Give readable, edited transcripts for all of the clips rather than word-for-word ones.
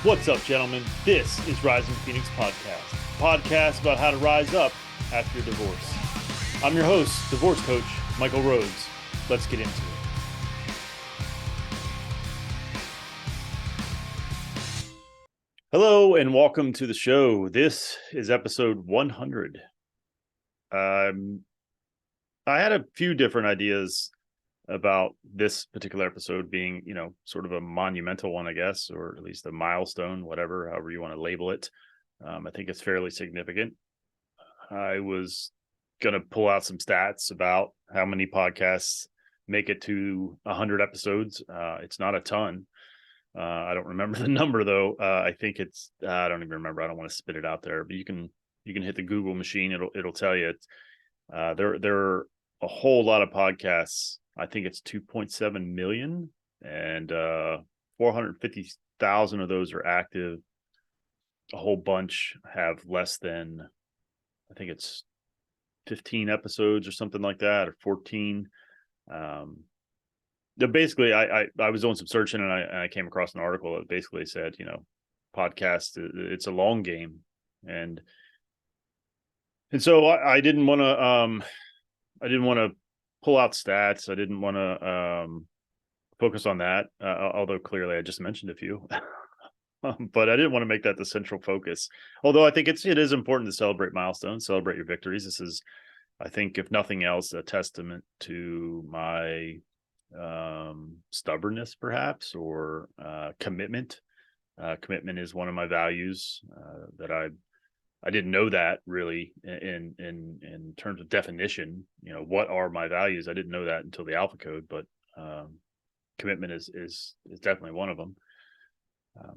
What's up, gentlemen? This is Rising Phoenix Podcast, a podcast about how to rise up after your divorce. I'm your host, divorce coach Michael Rhodes. Let's get into it. Hello, and welcome to the show. This is episode 100. I had a few different ideas about this particular episode being, sort of a monumental one, I guess, or at least a milestone, however you want to label it. I think it's fairly significant. I was going to pull out some stats about how many podcasts make it to 100 episodes. It's not a ton. I don't remember the number though. I think it's, I don't even remember. I don't want to spit it out there, but you can hit the Google machine. It'll tell you. There are a whole lot of podcasts. I think it's 2.7 million, and 450,000 of those are active. A whole bunch have less than, I think it's 15 episodes or something like that, or 14. Basically, I was doing some searching, and I came across an article that basically said, podcast, it's a long game, and so I didn't want to pull out stats. I didn't want to focus on that, although clearly I just mentioned a few. But I didn't want to make that the central focus. Although I think it is important to celebrate milestones, celebrate your victories. This is, I think, if nothing else, a testament to my stubbornness, perhaps, or commitment. Commitment is one of my values that I didn't know that really in terms of definition. What are my values? I didn't know that until the Alpha Code, but commitment is definitely one of them.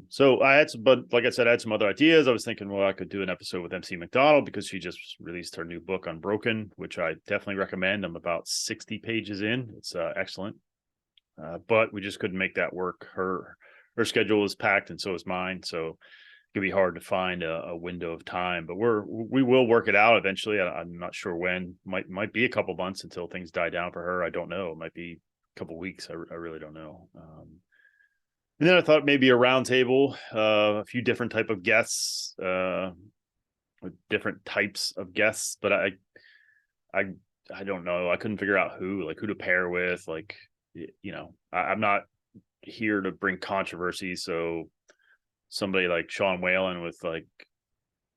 So I had but like I said, I had some other ideas. I was thinking, well, I could do an episode with MC McDonald because she just released her new book, Unbroken, which I definitely recommend. I'm about 60 pages in. It's excellent. But we just couldn't make that work. Her schedule is packed, and so is mine. So it'd be hard to find a window of time, but we will work it out eventually. I'm not sure when. Might be a couple months until things die down for her. I don't know. It might be a couple weeks. I really don't know. And then I thought maybe a roundtable, a few different type of guests, different types of guests, but I don't know. I couldn't figure out who to pair with. I'm not here to bring controversy, so somebody like Sean Whalen with like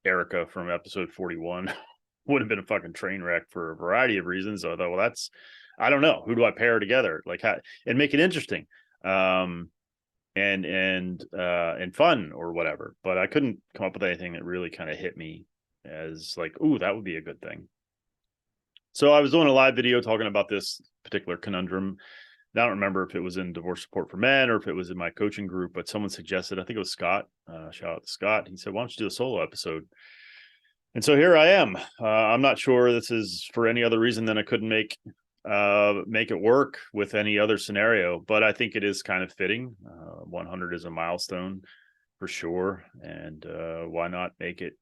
Erica from episode 41 would have been a fucking train wreck for a variety of reasons. So I thought, well, I don't know. Who do I pair together? And make it interesting, and fun or whatever. But I couldn't come up with anything that really kind of hit me as like, ooh, that would be a good thing. So I was doing a live video talking about this particular conundrum. I don't remember if it was in Divorce Support for Men or if it was in my coaching group, but someone suggested, I think it was Scott, shout out to Scott. He said, why don't you do a solo episode? And so here I am. I'm not sure this is for any other reason than I couldn't make it work with any other scenario, but I think it is kind of fitting. 100 is a milestone for sure. And why not make it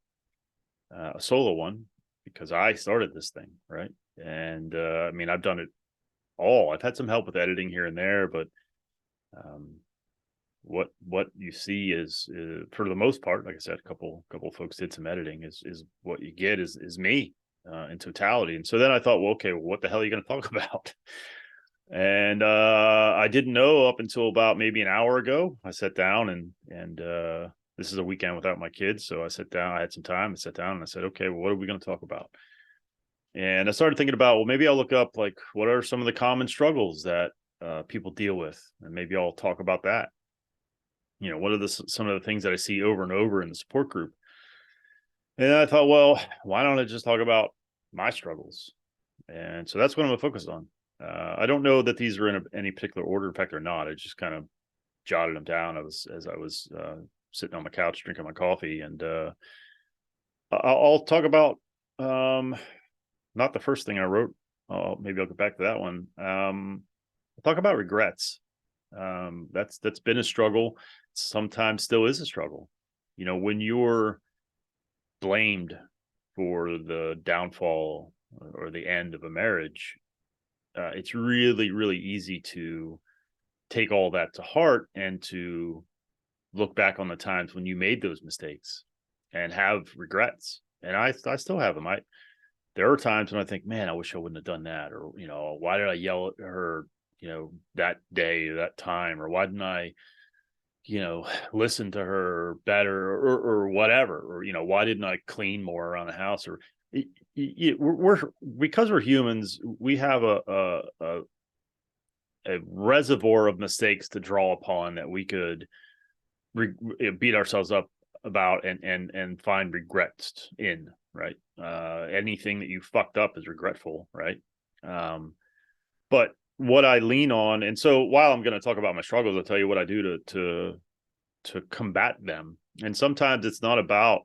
a solo one? Because I started this thing, right? And I've done it all. I've had some help with editing here and there, but what you see is for the most part, like I said, a couple folks did some editing, is what you get is me in totality. And so then I thought, well, okay, what the hell are you going to talk about? And I didn't know up until about maybe an hour ago. I sat down and this is a weekend without my kids, so I sat down. I had some time. I sat down and I said, okay, well, what are we going to talk about? And I started thinking about, well, maybe I'll look up like what are some of the common struggles that people deal with, and maybe I'll talk about that. What are some of the things that I see over and over in the support group? And I thought, well, why don't I just talk about my struggles? And so that's what I'm going to focus on. I don't know that these are in any particular order. In fact, they're not. I just kind of jotted them down as I was sitting on my couch drinking my coffee, and I'll talk about not the first thing I wrote. Maybe I'll get back to that one. I'll talk about regrets. That's been a struggle. Sometimes still is a struggle. When you're blamed for the downfall or the end of a marriage, it's really, really easy to take all that to heart and to look back on the times when you made those mistakes and have regrets. And I still have them. There are times when I think, man, I wish I wouldn't have done that. Or, why did I yell at her, that day, that time, or why didn't I, listen to her better or whatever, or, why didn't I clean more around the house? Or we're because we're humans, we have a reservoir of mistakes to draw upon that we could beat ourselves up about and find regrets in, right? Anything that you fucked up is regretful, right? But what I lean on, and so while I'm going to talk about my struggles, I'll tell you what I do to combat them. And sometimes it's not about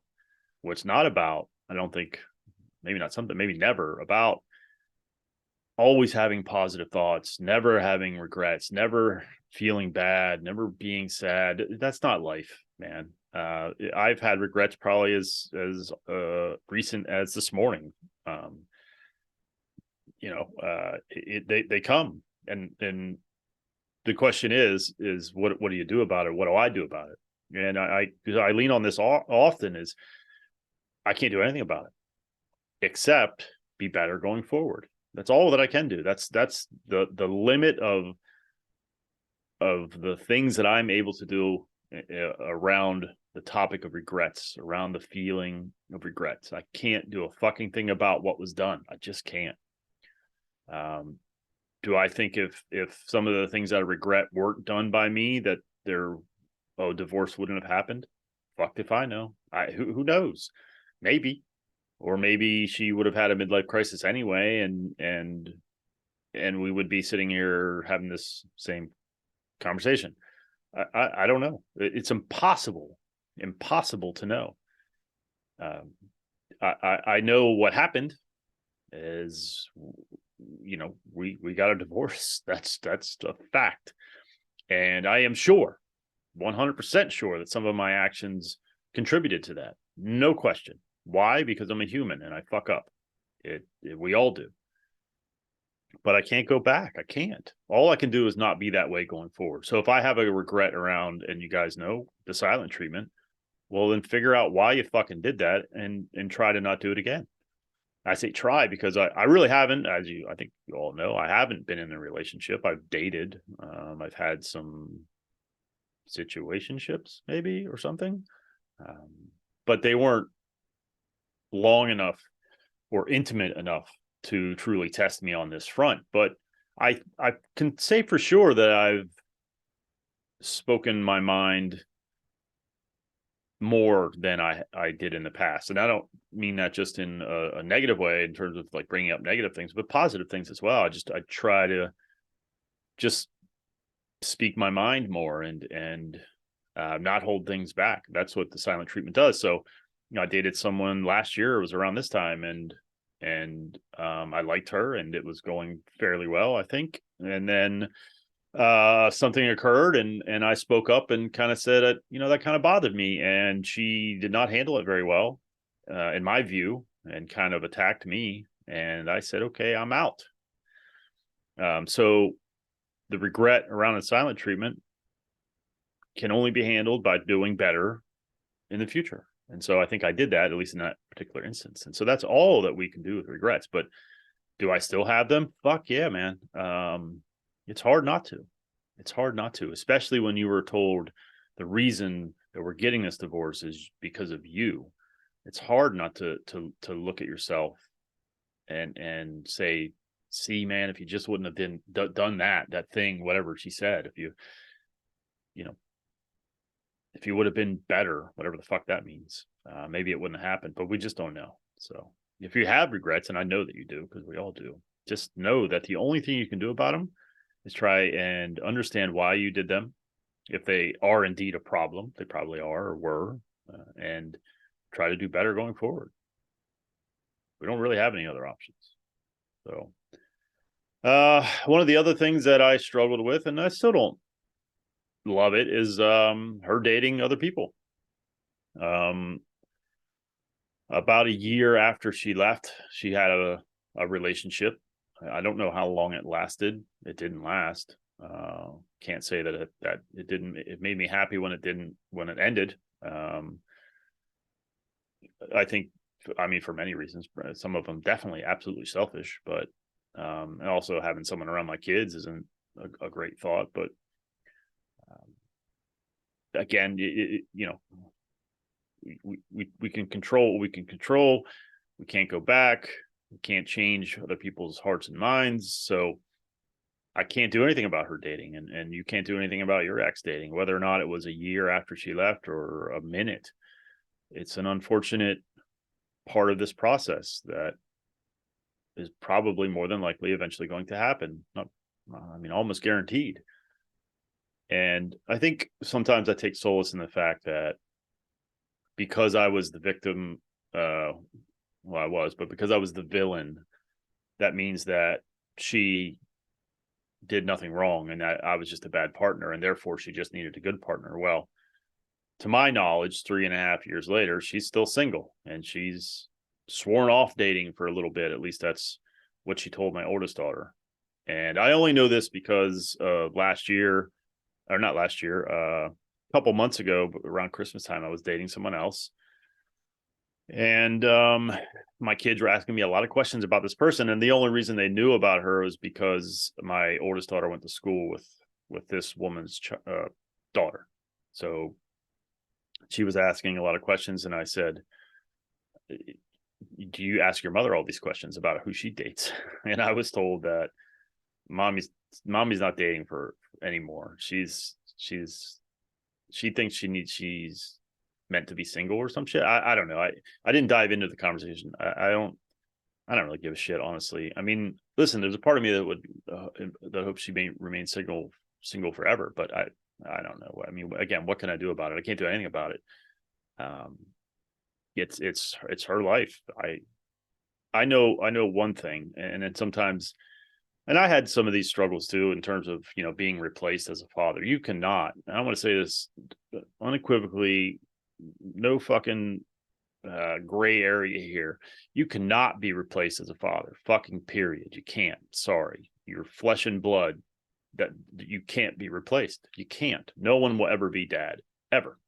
what's not about. I don't think, maybe not something, maybe never about always having positive thoughts, never having regrets, never feeling bad, never being sad. That's not life, man. I've had regrets probably as recent as this morning. They come, and the question is what do you do about it? What do I do about it? And I lean on this often is I can't do anything about it except be better going forward. That's all that I can do. That's the limit of the things that I'm able to do around the topic of regrets, around the feeling of regrets. I can't do a fucking thing about what was done. I just can't. Do I think if some of the things that I regret weren't done by me, that divorce wouldn't have happened? Fucked if I know. Who knows? Maybe. Or maybe she would have had a midlife crisis anyway, and we would be sitting here having this same conversation. I don't know. It's impossible to know. I know what happened is, we got a divorce. That's a fact, and I am sure, 100% sure, that some of my actions contributed to that. No question. Why? Because I'm a human and I fuck up. We all do. But I can't go back. I can't. All I can do is not be that way going forward. So if I have a regret around, and you guys know, the silent treatment, well, then figure out why you fucking did that and try to not do it again. I say try because I really haven't, I think you all know, I haven't been in a relationship. I've dated. I've had some situationships maybe or something. But they weren't long enough or intimate enough to truly test me on this front. But I can say for sure that I've spoken my mind more than I did in the past. And I don't mean that just in a negative way in terms of like bringing up negative things, but positive things as well. I try to just speak my mind more and not hold things back. That's what the silent treatment does. So, I dated someone last year. It was around this time, and I liked her, and it was going fairly well, I think. And then something occurred, and I spoke up and kind of said, that kind of bothered me, and she did not handle it very well, in my view, and kind of attacked me. And I said, okay, I'm out. So the regret around the silent treatment can only be handled by doing better in the future. And so I think I did that, at least in that particular instance. And so that's all that we can do with regrets. But do I still have them? Fuck yeah, man. It's hard not to. It's hard not to, especially when you were told the reason that we're getting this divorce is because of you. It's hard not to look at yourself and say, see, man, if you just wouldn't have done that thing, whatever she said, if you would have been better, whatever the fuck that means, maybe it wouldn't have happened, but we just don't know. So if you have regrets, and I know that you do, because we all do, just know that the only thing you can do about them is try and understand why you did them. If they are indeed a problem, they probably are or were, and try to do better going forward. We don't really have any other options. So one of the other things that I struggled with, and I still don't love it, is her dating other people. About a year after she left, she had a relationship. I don't know how long it lasted. It didn't last. Can't say that it didn't. It made me happy when it ended. I think, I mean, for many reasons, some of them definitely absolutely selfish, but and also having someone around my kids isn't a great thought. But again, we can control what we can control. We can't go back. We can't change other people's hearts and minds. So I can't do anything about her dating, and you can't do anything about your ex dating, whether or not it was a year after she left or a minute. It's an unfortunate part of this process that is probably more than likely eventually going to happen. Not, I mean, almost guaranteed. And I think sometimes I take solace in the fact that because I was the victim, well, I was, but because I was the villain, that means that she did nothing wrong and that I was just a bad partner, and therefore she just needed a good partner. Well, to my knowledge, 3.5 years later, she's still single and she's sworn off dating for a little bit. At least that's what she told my oldest daughter. And I only know this because last year, or not last year, a couple months ago, around Christmas time, I was dating someone else. And my kids were asking me a lot of questions about this person. And the only reason they knew about her was because my oldest daughter went to school with this woman's daughter. So she was asking a lot of questions. And I said, do you ask your mother all these questions about who she dates? And I was told that mommy's not dating for anymore. She thinks she's meant to be single or some shit. I don't know. I didn't dive into the conversation. I don't really give a shit, honestly. I mean, listen, there's a part of me that would that hopes she may remain single forever, but I don't know. I mean, again, what can I do about it? I can't do anything about it. It's her life. I know one thing, and then sometimes, and I had some of these struggles too in terms of, being replaced as a father. You cannot, and I want to say this unequivocally, no fucking gray area here. You cannot be replaced as a father. Fucking period. You can't. Sorry. You're flesh and blood. That you can't be replaced. You can't. No one will ever be dad, ever.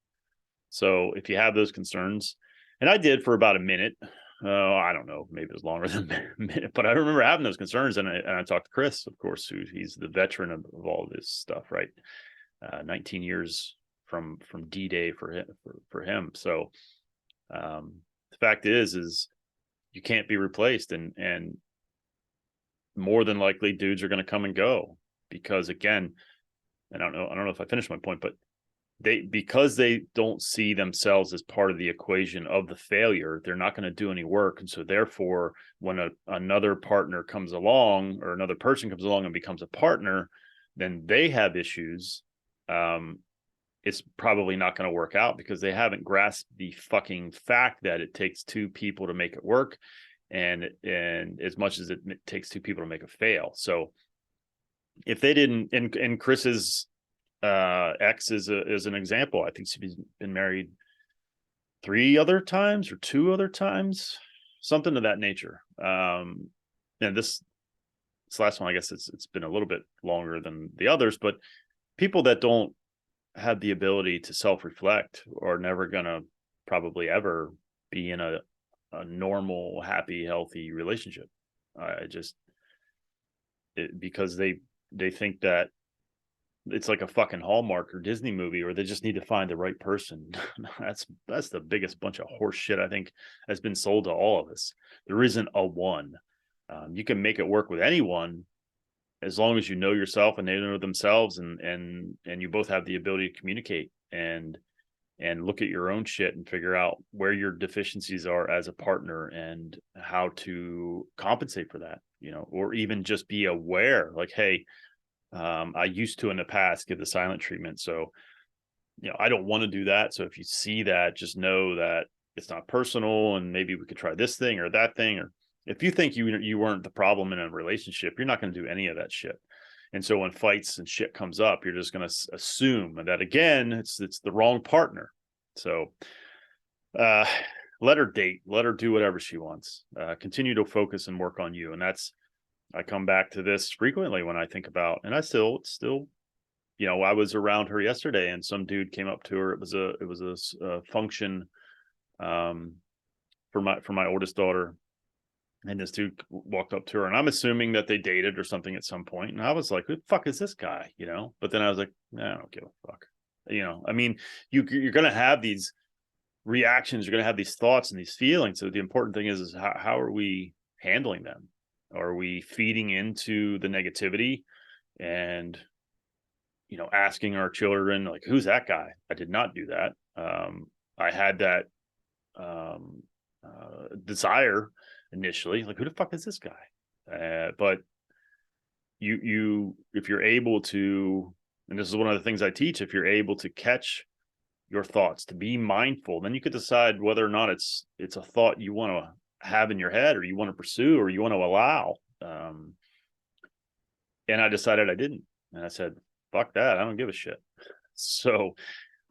So if you have those concerns, and I did for about a minute. I don't know, maybe it was longer than a minute, but I remember having those concerns. And I talked to Chris, of course, he's the veteran of all this stuff, right? 19 years from D-Day for him. So the fact is you can't be replaced, and more than likely dudes are going to come and go, because again, I don't know if I finished my point, but because they don't see themselves as part of the equation of the failure, they're not going to do any work. And so therefore, when another partner comes along, or another person comes along and becomes a partner, then they have issues. It's probably not going to work out because they haven't grasped the fucking fact that it takes two people to make it work. And as much as it takes two people to make it fail. So if they didn't, and Chris's ex is an example. I think she's been married 3 other times or 2 other times, something of that nature. And this last one, I guess it's been a little bit longer than the others, but people that don't have the ability to self-reflect are never gonna probably ever be in a normal, happy, healthy relationship. Because they think that it's like a fucking Hallmark or Disney movie, or they just need to find the right person. That's the biggest bunch of horse shit I think has been sold to all of us. There isn't a one. You can make it work with anyone as long as you know yourself and they know themselves, and you both have the ability to communicate and look at your own shit and figure out where your deficiencies are as a partner and how to compensate for that, or even just be aware, like, hey, I used to in the past give the silent treatment. So, I don't want to do that. So if you see that, just know that it's not personal, and maybe we could try this thing or that thing. Or if you think you weren't the problem in a relationship, you're not going to do any of that shit. And so when fights and shit comes up, you're just going to assume that, again, it's the wrong partner. So let her date, let her do whatever she wants. Continue to focus and work on you. And that's I come back to this frequently when I think about, and I still, I was around her yesterday and some dude came up to her. It was a function, for my oldest daughter. And this dude walked up to her, and I'm assuming that they dated or something at some point. And I was like, who the fuck is this guy? But then I was like, I don't give a fuck. I mean, you're going to have these reactions, you're going to have these thoughts and these feelings. So the important thing is how are we handling them? Are we feeding into the negativity and, asking our children, like, who's that guy? I did not do that. I had that desire initially, like, who the fuck is this guy? But if you're able to, and this is one of the things I teach, if you're able to catch your thoughts, to be mindful, then you could decide whether or not it's a thought you want to have in your head, or you want to pursue, or you want to allow. And I decided I didn't. And I said, fuck that. I don't give a shit. So,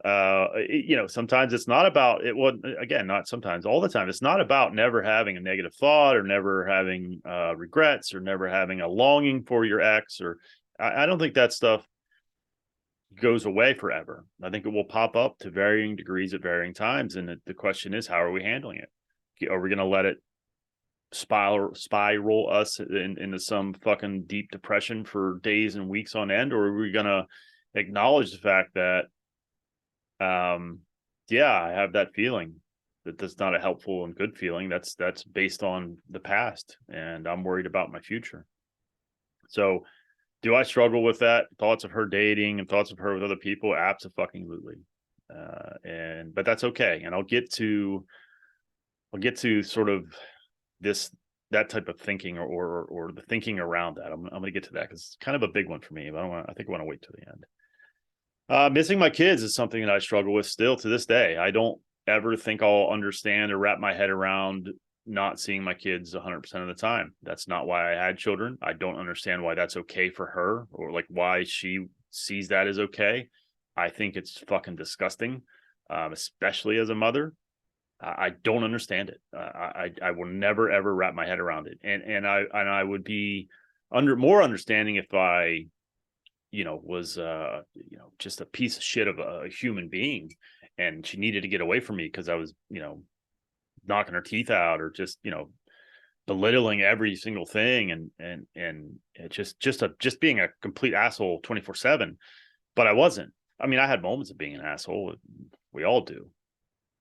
sometimes it's not about it. Well, again, not sometimes, all the time. It's not about never having a negative thought, or never having regrets, or never having a longing for your ex, or I don't think that stuff goes away forever. I think it will pop up to varying degrees at varying times. And the question is, how are we handling it? Are we going to let it spiral us into some fucking deep depression for days and weeks on end? Or are we going to acknowledge the fact that, I have that feeling, that's not a helpful and good feeling. That's based on the past, and I'm worried about my future. So do I struggle with that? Thoughts of her dating and thoughts of her with other people? Absolutely. But that's okay. And I'll get to sort of that type of thinking, or the thinking around that. I'm going to get to that, because it's kind of a big one for me. But I think I want to wait till the end. Missing my kids is something that I struggle with still to this day. I don't ever think I'll understand or wrap my head around not seeing my kids 100% of the time. That's not why I had children. I don't understand why that's okay for her, or like why she sees that as okay. I think it's fucking disgusting, especially as a mother. I don't understand it. I will never ever wrap my head around it. And I would be more understanding if I, was just a piece of shit of a human being, and she needed to get away from me because I was, knocking her teeth out, or just, belittling every single thing, and it just being a complete asshole 24/7. But I wasn't. I mean, I had moments of being an asshole. We all do.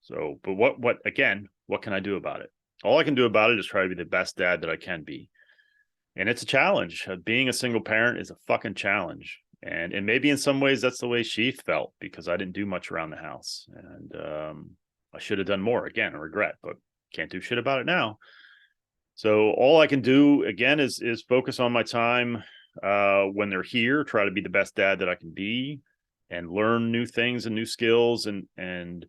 So, but what can I do about it? All I can do about it is try to be the best dad that I can be. And it's a challenge. Being a single parent is a fucking challenge. And maybe in some ways that's the way she felt, because I didn't do much around the house. And I should have done more. Again, a regret, but can't do shit about it now. So all I can do, again, is focus on my time when they're here, try to be the best dad that I can be, and learn new things and new skills, and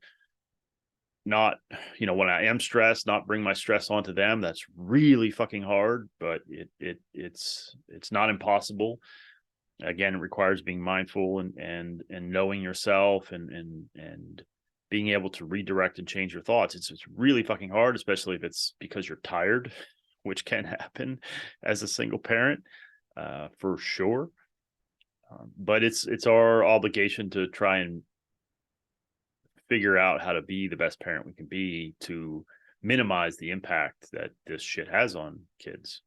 not, when I am stressed, not bring my stress onto them. That's really fucking hard, but it's not impossible. Again, it requires being mindful and knowing yourself, and being able to redirect and change your thoughts. It's really fucking hard, especially if it's because you're tired, which can happen as a single parent, for sure. But it's our obligation to try and figure out how to be the best parent we can be, to minimize the impact that this shit has on kids.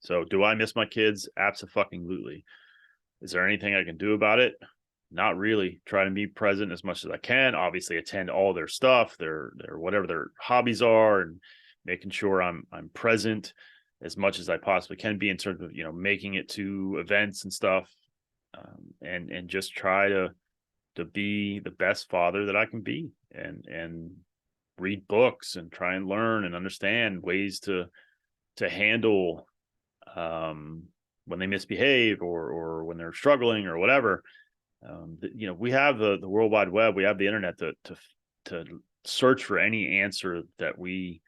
So do I miss my kids? Absolutely. Is there anything I can do about it? Not really. Try to be present as much as I can. Obviously attend all their stuff, their whatever their hobbies are, and making sure I'm present as much as I possibly can be, in terms of, making it to events and stuff. And just try to be the best father that I can be, and read books and try and learn and understand ways to handle when they misbehave, or when they're struggling or whatever. We have the World Wide Web, we have the internet to search for any answer that we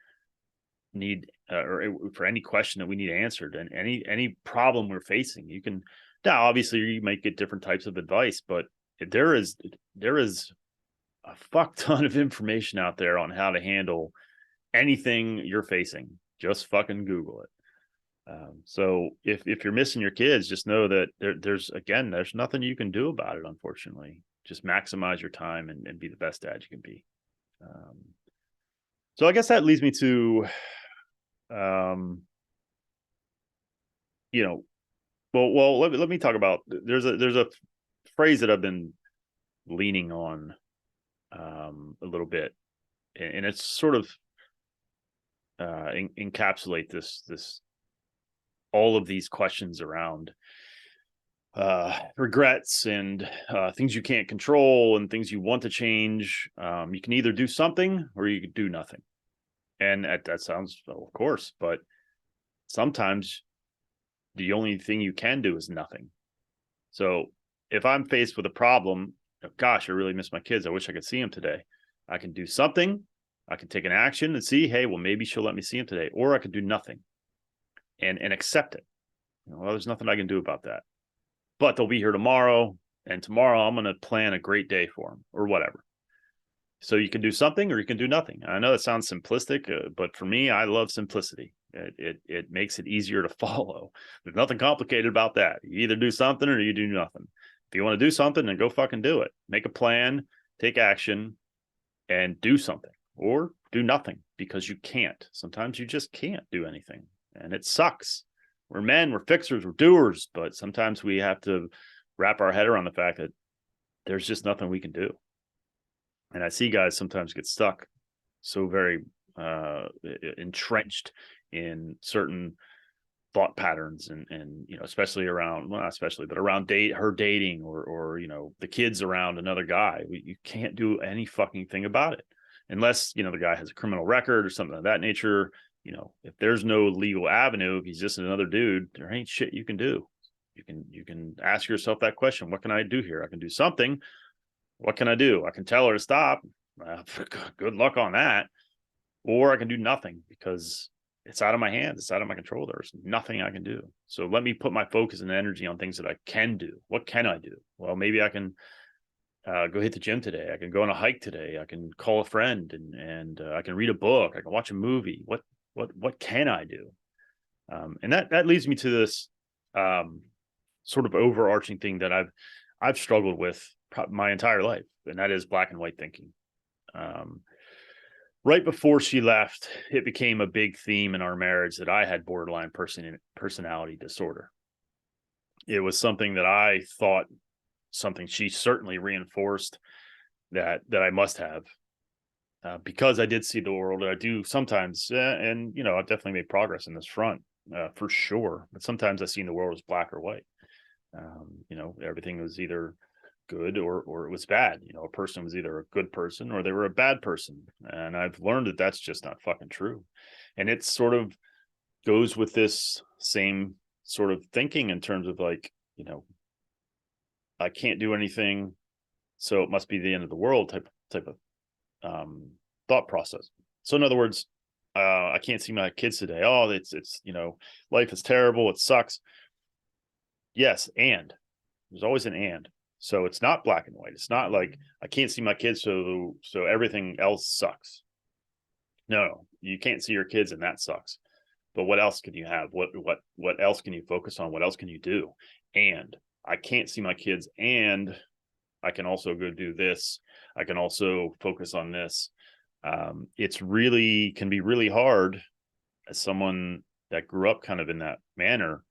need, or for any question that we need answered, and any problem we're facing. You can, now obviously you might get different types of advice, but there is a fuck ton of information out there on how to handle anything you're facing. Just fucking Google it. So if you're missing your kids, just know that there's nothing you can do about it. Unfortunately, just maximize your time and be the best dad you can be. So I guess that leads me to, you know, well, let me talk about, there's a phrase that I've been leaning on a little bit, and it's sort of encapsulate this all of these questions around regrets and things you can't control and things you want to change. You can either do something or you can do nothing. And that sounds, well, of course, but sometimes the only thing you can do is nothing. So if I'm faced with a problem, gosh, I really miss my kids, I wish I could see them today, I can do something. I can take an action and see, hey, well, maybe she'll let me see him today, or I could do nothing and accept it. Well, there's nothing I can do about that, but they'll be here tomorrow, and tomorrow I'm going to plan a great day for them or whatever. So you can do something or you can do nothing. I know that sounds simplistic, but for me, I love simplicity. It makes it easier to follow. There's nothing complicated about that. You either do something or you do nothing. If you want to do something, then go fucking do it. Make a plan, take action, and do something, or do nothing, because you can't. Sometimes you just can't do anything, and it sucks. We're men, we're fixers, we're doers, but sometimes we have to wrap our head around the fact that there's just nothing we can do. And I see guys sometimes get stuck so very entrenched in certain thought patterns, and especially around, well, not especially, but around her dating, or the kids around another guy. You can't do any fucking thing about it unless the guy has a criminal record or something of that nature. If there's no legal avenue, if he's just another dude, there ain't shit you can do. You can ask yourself that question: what can I do here? I can do something. What can I do? I can tell her to stop. Good luck on that. Or I can do nothing, because it's out of my hands. It's out of my control. There's nothing I can do. So let me put my focus and energy on things that I can do. What can I do? Well, maybe I can go hit the gym today. I can go on a hike today. I can call a friend, and I can read a book. I can watch a movie. What can I do? And that leads me to this sort of overarching thing that I've struggled with my entire life, and that is black and white thinking. Right before she left, it became a big theme in our marriage that I had borderline personality disorder. It was something that I thought, something she certainly reinforced that I must have, because I did see the world. I do sometimes, and I've definitely made progress in this front, for sure. But sometimes I seen the world as black or white. Everything was either good or it was bad. A person was either a good person or they were a bad person. And I've learned that that's just not fucking true. And it sort of goes with this same sort of thinking in terms of like, I can't do anything, so it must be the end of the world type of thought process. So in other words, I can't see my kids today. Oh, it's life is terrible. It sucks. Yes, and there's always an and. So it's not black and white. It's not like I can't see my kids, so everything else sucks. No, you can't see your kids, and that sucks. But what else can you have? What else can you focus on? What else can you do? And I can't see my kids, and I can also go do this. I can also focus on this. It's really can be really hard as someone that grew up kind of in that manner,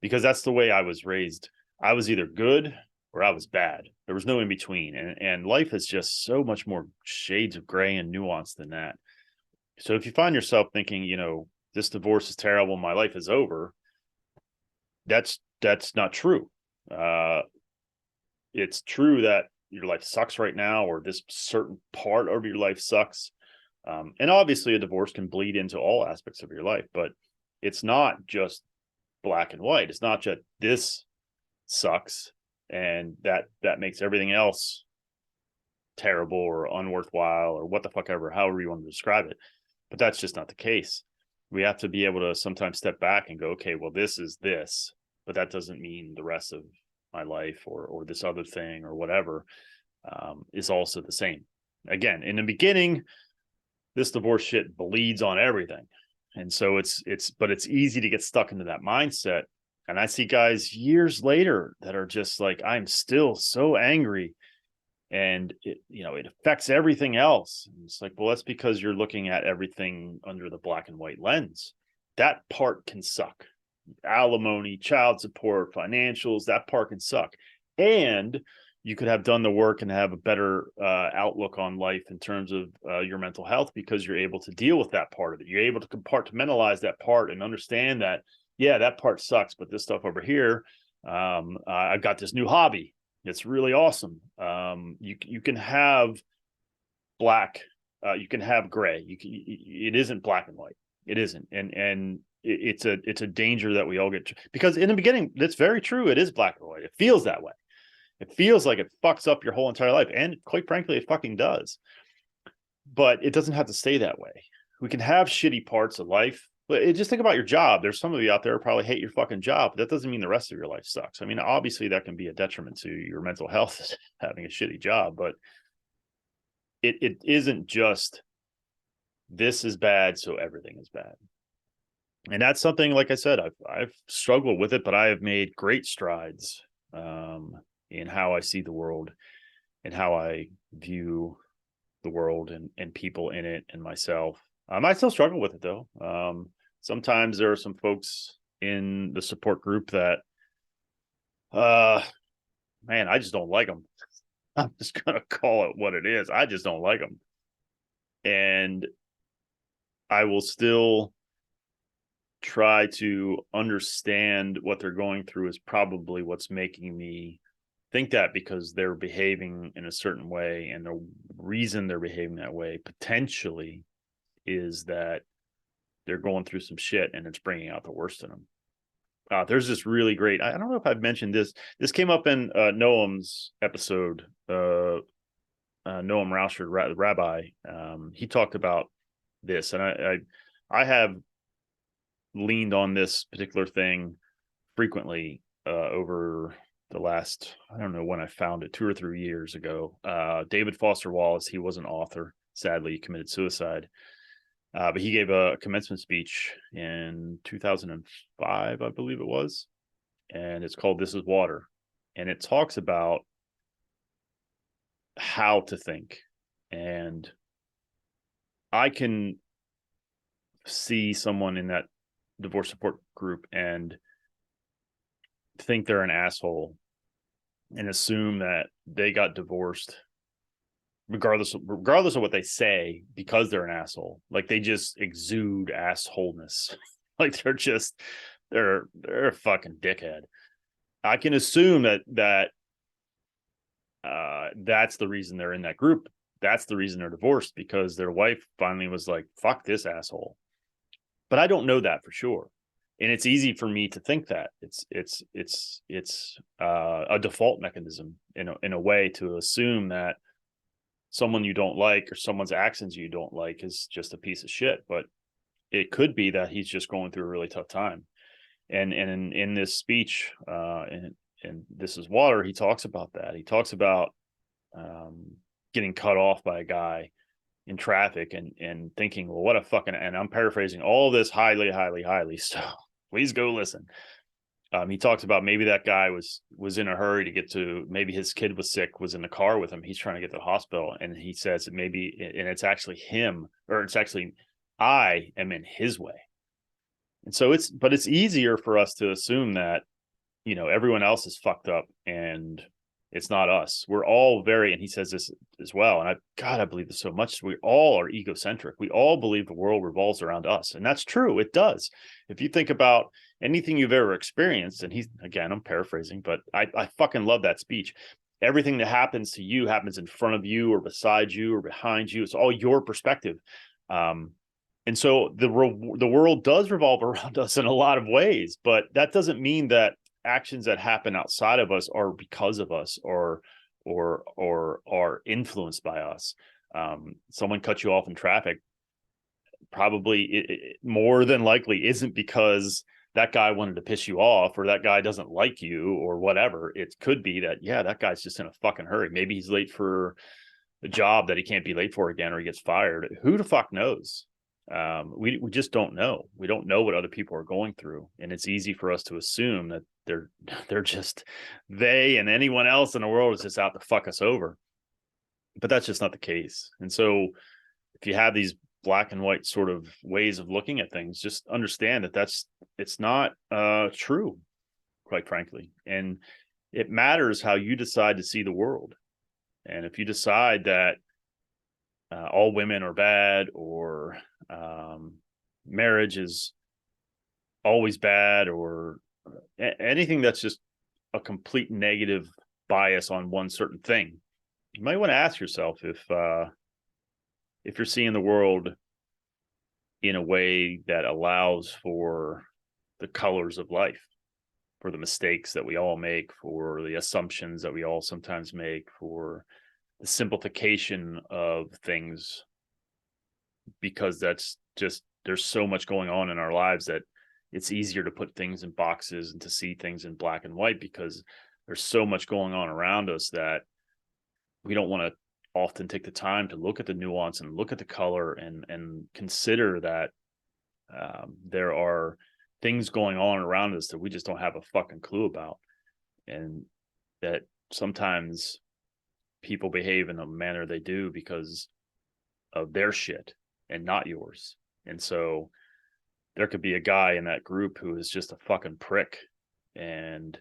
because that's the way I was raised. I was either good or I was bad. There was no in between. And life is just so much more shades of gray and nuance than that. So if you find yourself thinking, this divorce is terrible, my life is over, that's not true. It's true that your life sucks right now, or this certain part of your life sucks. And obviously a divorce can bleed into all aspects of your life, but it's not just black and white. It's not just this sucks and that makes everything else terrible or unworthwhile or what the fuck ever, however you want to describe it. But that's just not the case. We have to be able to sometimes step back and go, okay, well, this is this, but that doesn't mean the rest of my life or this other thing or whatever is also the same. Again, in the beginning, this divorce shit bleeds on everything. And so but it's easy to get stuck into that mindset. And I see guys years later that are just like, I'm still so angry, and it affects everything else. And it's like, well, that's because you're looking at everything under the black and white lens. That part can suck. Alimony, child support, financials, that part can suck. And you could have done the work and have a better outlook on life in terms of your mental health, because you're able to deal with that part of it. You're able to compartmentalize that part and understand that, yeah, that part sucks, but this stuff over here, I've got this new hobby. It's really awesome. You can have black, you can have gray. It isn't black and white. It isn't, and it's a danger that we all get, because in the beginning, that's very true. It is black or white. It feels that way. It feels like it fucks up your whole entire life, and quite frankly, it fucking does. But it doesn't have to stay that way. We can have shitty parts of life. But just think about your job. There's some of you out there who probably hate your fucking job. But that doesn't mean the rest of your life sucks. I mean, obviously that can be a detriment to your mental health, having a shitty job, but it isn't just this is bad, so everything is bad. And that's something, like I said, I've struggled with it, but I have made great strides in how I see the world and how I view the world and people in it and myself. I still struggle with it though. Sometimes there are some folks in the support group that, man, I just don't like them. I'm just going to call it what it is. I just don't like them. And I will still try to understand what they're going through is probably what's making me think that, because they're behaving in a certain way, and the reason they're behaving that way potentially is that they're going through some shit and it's bringing out the worst in them. There's this really great, I don't know if I've mentioned this came up in Noam's episode, Noam Rauscher, Rabbi. He talked about this, and I have leaned on this particular thing frequently over the last, I don't know when I found it, 2 or 3 years ago. David Foster Wallace, he was an author. Sadly, he committed suicide. But he gave a commencement speech in 2005, I believe it was. And it's called This is Water. And it talks about how to think. And I can see someone in that divorce support group and think they're an asshole and assume that they got divorced regardless of what they say, because they're an asshole. Like, they just exude assholeness. Like, they're a fucking dickhead. I can assume that that's the reason they're in that group. That's the reason they're divorced, because their wife finally was like, fuck this asshole. But I don't know that for sure. And it's easy for me to think that it's a default mechanism in a way, to assume that someone you don't like or someone's actions you don't like is just a piece of shit. But it could be that he's just going through a really tough time. And in this speech, and This is Water, he talks about that. He talks about getting cut off by a guy in traffic and thinking, well, what a fucking, and I'm paraphrasing all this highly, so please go listen. He talks about maybe that guy was in a hurry to get to, maybe his kid was sick, was in the car with him. He's trying to get to the hospital. And he says that maybe, and it's actually him, or it's actually, I am in his way. And so it's easier for us to assume that, everyone else is fucked up and it's not us. We're all and he says this as well. And I believe this so much. We all are egocentric. We all believe the world revolves around us. And that's true. It does. If you think about anything you've ever experienced, and I'm paraphrasing, but I fucking love that speech. Everything that happens to you happens in front of you or beside you or behind you. It's all your perspective. And so the world does revolve around us in a lot of ways, but that doesn't mean that actions that happen outside of us are because of us or are influenced by us. Someone cut you off in traffic, probably more than likely isn't because that guy wanted to piss you off or that guy doesn't like you or whatever. It could be that, yeah, that guy's just in a fucking hurry. Maybe he's late for a job that he can't be late for again, or he gets fired. Who the fuck knows? We just don't know. We don't know what other people are going through, and it's easy for us to assume that they're just, they and anyone else in the world is just out to fuck us over. But that's just not the case. And so if you have these black and white sort of ways of looking at things, just understand that it's not true, quite frankly. And it matters how you decide to see the world. And if you decide that all women are bad, or marriage is always bad, or anything that's just a complete negative bias on one certain thing, you might want to ask yourself if you're seeing the world in a way that allows for the colors of life, for the mistakes that we all make, for the assumptions that we all sometimes make, for the simplification of things, because that's just, there's so much going on in our lives that it's easier to put things in boxes and to see things in black and white, because there's so much going on around us that we don't want to often take the time to look at the nuance and look at the color and consider that there are things going on around us that we just don't have a fucking clue about, and that sometimes people behave in a manner they do because of their shit and not yours. And so there could be a guy in that group who is just a fucking prick, and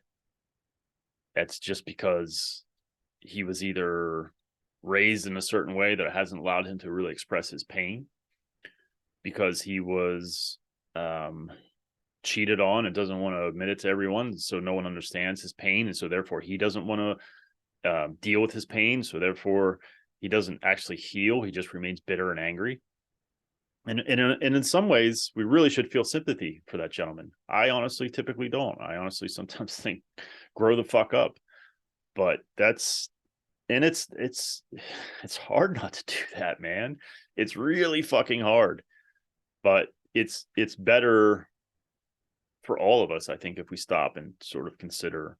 that's just because he was either raised in a certain way that hasn't allowed him to really express his pain, because he was cheated on and doesn't want to admit it to everyone, so no one understands his pain, and so therefore he doesn't want to deal with his pain, so therefore he doesn't actually heal, he just remains bitter and angry. And in some ways we really should feel sympathy for that gentleman. I honestly typically don't. I honestly sometimes think, grow the fuck up. But that's, and it's hard not to do that, man. It's really fucking hard. But it's better for all of us, I think, if we stop and sort of consider,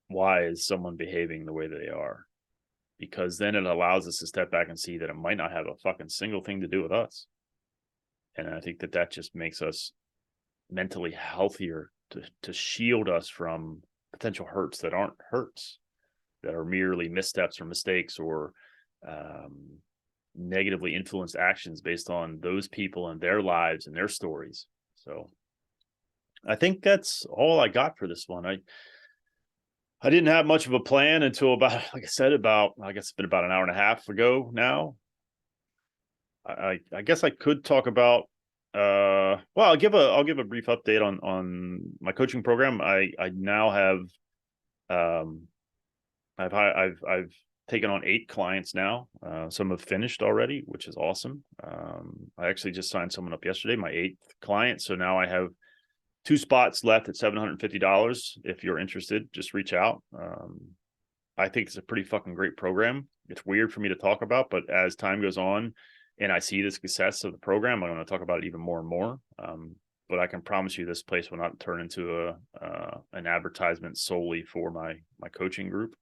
why is someone behaving the way they are? Because then it allows us to step back and see that it might not have a fucking single thing to do with us. And I think that just makes us mentally healthier, to shield us from potential hurts that aren't hurts, that are merely missteps or mistakes, or negatively influenced actions based on those people and their lives and their stories. So I think that's all I got for this one. I didn't have much of a plan until about, like I said, I guess it's been about an hour and a half ago now. I guess I could talk about, well, I'll give a brief update on my coaching program. I now have, I've taken on 8 clients now. Some have finished already, which is awesome. I actually just signed someone up yesterday, my 8th client. So now I have 2 spots left at $750. If you're interested, just reach out. I think it's a pretty fucking great program. It's weird for me to talk about, but as time goes on and I see the success of the program, I'm going to talk about it even more and more. But I can promise you this place will not turn into an advertisement solely for my coaching group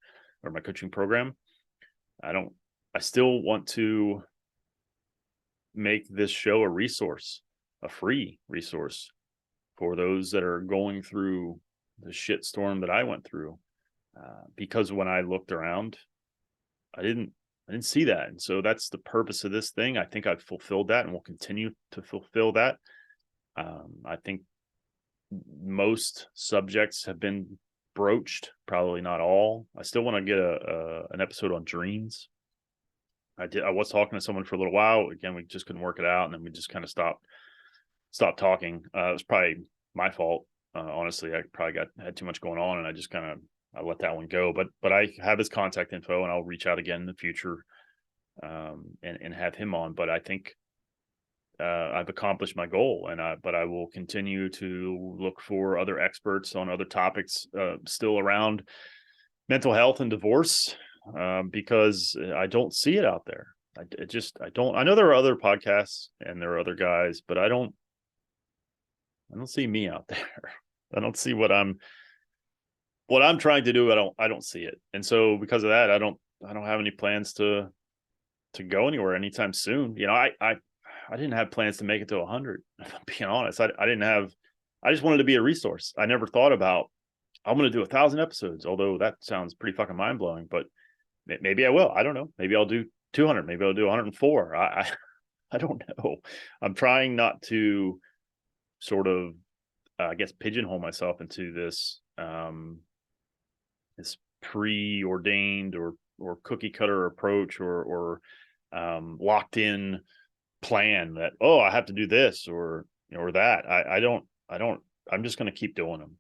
or my coaching program. I still want to make this show a resource, a free resource for those that are going through the shit storm that I went through. Because when I looked around, I didn't see that. And so that's the purpose of this thing. I think I've fulfilled that and will continue to fulfill that. I think most subjects have been broached, probably not all. I still want to get an episode on dreams. I was talking to someone for a little while. Again, we just couldn't work it out, and then we just kind of stopped talking. It was probably my fault. Honestly, I probably had too much going on, and I just I let that one go. But I have his contact info, and I'll reach out again in the future, and have him on. But I think I've accomplished my goal, but I will continue to look for other experts on other topics still around mental health and divorce, because I don't see it out there. I don't. I know there are other podcasts and there are other guys, but I don't see me out there. I don't see what I'm trying to do. I don't see it. And so because of that, I don't have any plans to go anywhere anytime soon. You know, I didn't have plans to make it to 100. If I'm being honest, I just wanted to be a resource. I never thought about, I'm going to do 1,000 episodes, although that sounds pretty fucking mind blowing, but maybe I will. I don't know. Maybe I'll do 200. Maybe I'll do 104. I don't know. I'm trying not to sort of, I guess, pigeonhole myself into this, this preordained or cookie cutter approach or locked in plan that, oh, I have to do this or that. I'm just going to keep doing them.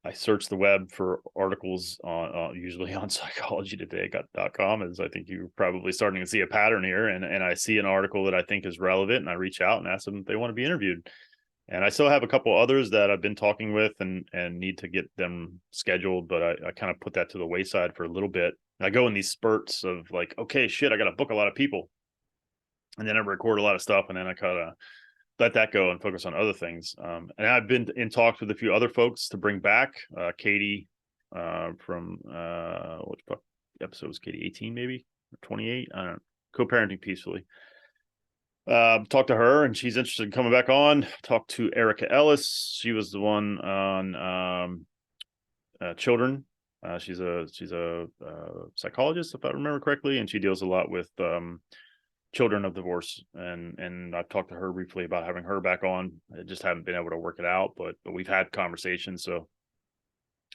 I search the web for articles on usually on psychologytoday.com, as I think you're probably starting to see a pattern here. And I see an article that I think is relevant, and I reach out and ask them if they want to be interviewed. And I still have a couple others that I've been talking with and need to get them scheduled, but I kind of put that to the wayside for a little bit. I go in these spurts of like, okay, shit, I got to book a lot of people. And then I record a lot of stuff, and then I kind of let that go and focus on other things. And I've been in talks with a few other folks to bring back Katie from what episode was Katie, 18 maybe or 28? I don't know. Co-parenting peacefully. Talked to her, and she's interested in coming back on. Talked to Erica Ellis. She was the one on children. She's a psychologist, if I remember correctly, and she deals a lot with children of divorce. And I've talked to her briefly about having her back on. I just haven't been able to work it out, but we've had conversations. So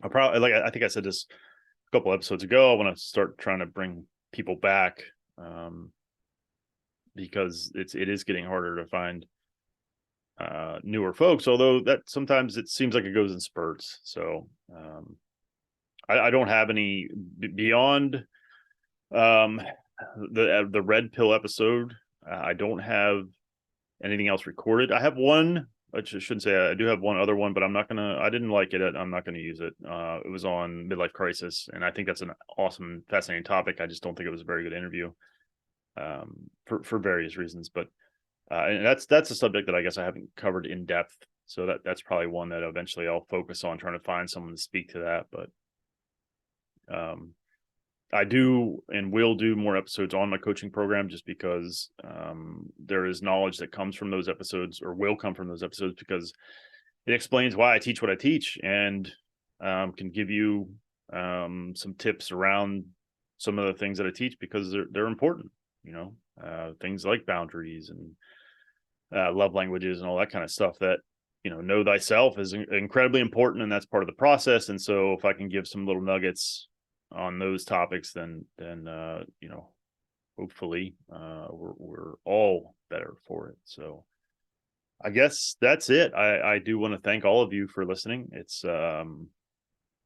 I'll probably, like I think I said this a couple episodes ago, I want to start trying to bring people back. Because it is getting harder to find newer folks, although that sometimes it seems like it goes in spurts. So I don't have any beyond the red pill episode. I don't have anything else recorded. I have one, I shouldn't say I do have one other one, but I didn't like it. I'm not going to use it. It was on midlife crisis, and I think that's an awesome, fascinating topic. I just don't think it was a very good interview. For various reasons, but and that's a subject that I guess I haven't covered in depth. So that's probably one that eventually I'll focus on, trying to find someone to speak to that. But I do and will do more episodes on my coaching program, just because there is knowledge that comes from those episodes, or will come from those episodes, because it explains why I teach what I teach, and can give you some tips around some of the things that I teach, because they're important. Things like boundaries and love languages and all that kind of stuff that, know thyself is incredibly important, and that's part of the process. And so if I can give some little nuggets on those topics, then hopefully we're all better for it. So I guess that's it. I do want to thank all of you for listening. It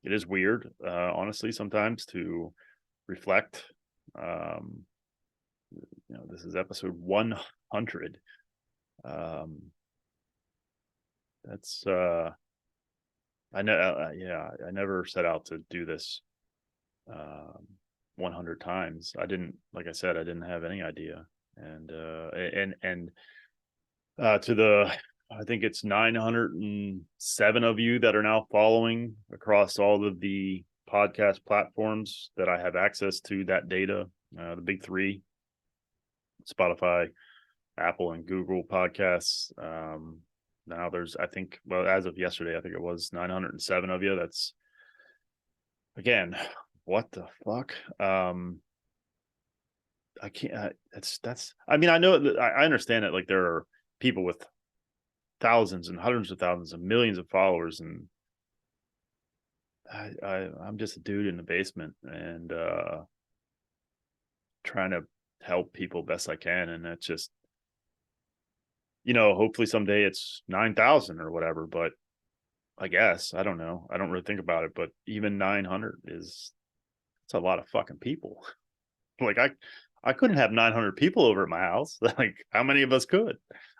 is weird, honestly, sometimes to reflect. This is episode 100. That's I know, I never set out to do this 100 times. Like I said, I didn't have any idea. And to the, I think it's 907 of you that are now following across all of the podcast platforms that I have access to that data, the big three: Spotify, Apple, and Google Podcasts. Now there's, I think, well, as of yesterday, I think it was 907 of you. That's, again, what the fuck? I can't, I mean, I know that I understand that, like, there are people with thousands and hundreds of thousands and millions of followers, and I'm just a dude in the basement, and trying to help people best I can. And that's just, hopefully someday it's 9,000 or whatever, but I guess, I don't know. I don't really think about it, but even 900 it's a lot of fucking people. Like I couldn't have 900 people over at my house. Like, how many of us could?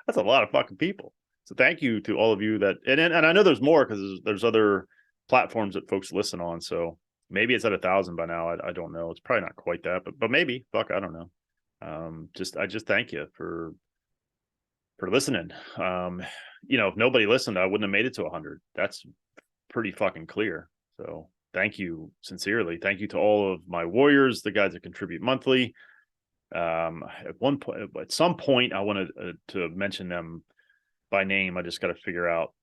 That's a lot of fucking people. So thank you to all of you that, and I know there's more, because there's other platforms that folks listen on. So maybe it's at 1,000 by now. I don't know. It's probably not quite that, but maybe. Fuck, I don't know. I just thank you for listening. If nobody listened, I wouldn't have made it to 100. That's pretty fucking clear. So thank you sincerely. Thank you to all of my warriors, the guys that contribute monthly. At one point, at some point, I wanted to mention them by name. I just got to figure out,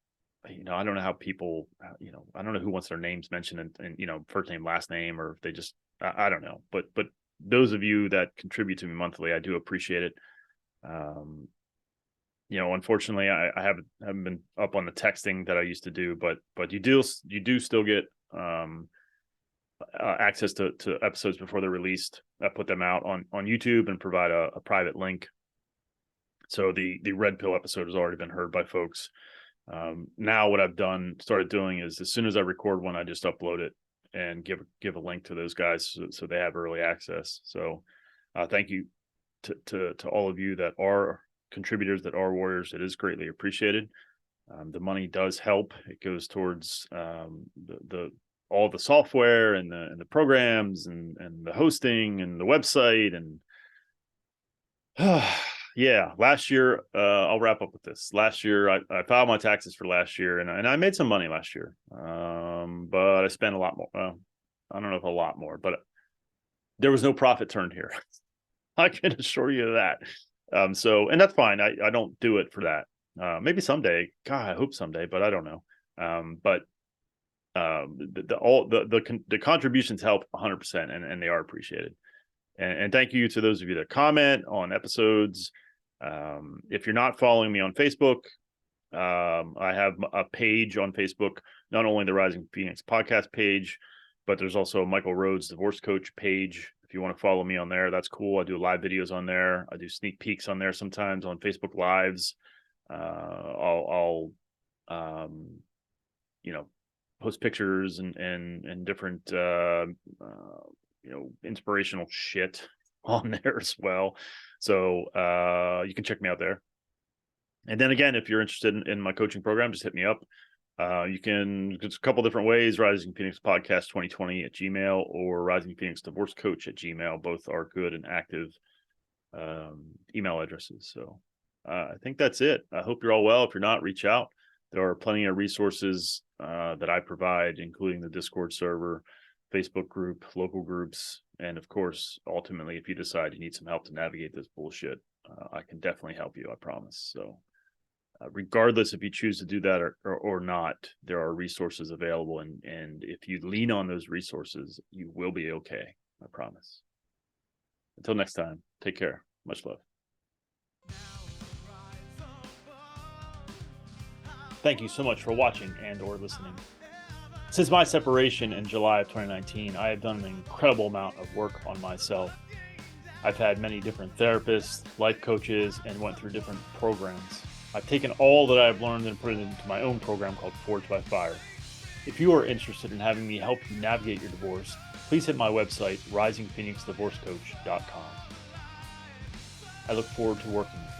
I don't know how people, I don't know who wants their names mentioned and first name, last name, or if they just, I don't know. But those of you that contribute to me monthly, I do appreciate it. Unfortunately, I haven't been up on the texting that I used to do, but you do still get access to episodes before they're released. I put them out on YouTube and provide a private link. So the red pill episode has already been heard by folks. Now what I've started doing is, as soon as I record one, I just upload it and give a link to those guys so they have early access. So thank you to all of you that are contributors, that are warriors. It is greatly appreciated. The money does help. It goes towards all the software and the programs and the hosting and the website and yeah. Last year, I'll wrap up with this. Last year, I filed my taxes for last year, and I made some money last year, but I spent a lot more. I don't know if a lot more, but there was no profit turned here. I can assure you of that. And that's fine. I don't do it for that. Maybe someday. God, I hope someday, but I don't know. But the contributions help 100%, and they are appreciated. And thank you to those of you that comment on episodes. If you're not following me on Facebook, I have a page on Facebook, not only the Rising Phoenix podcast page, but there's also a Michael Rhodes divorce coach page. If you want to follow me on there, that's cool. I do live videos on there. I do sneak peeks on there sometimes on Facebook Lives. I'll post pictures and different inspirational shit on there as well. So you can check me out there. And then again, if you're interested in my coaching program, just hit me up. You can, it's a couple different ways: Rising Phoenix Podcast 2020 at Gmail or Rising Phoenix Divorce Coach at Gmail. Both are good and active email addresses. So I think that's it. I hope you're all well. If you're not, reach out. There are plenty of resources that I provide, including the Discord server, Facebook group, local groups, and of course, ultimately, if you decide you need some help to navigate this bullshit, I can definitely help you, I promise. So regardless if you choose to do that or not, there are resources available, and if you lean on those resources, you will be okay, I promise. Until next time, take care. Much love. Thank you so much for watching and or listening. Since my separation in July of 2019, I have done an incredible amount of work on myself. I've had many different therapists, life coaches, and went through different programs. I've taken all that I've learned and put it into my own program called Forged by Fire. If you are interested in having me help you navigate your divorce, please hit my website, risingphoenixdivorcecoach.com. I look forward to working with you.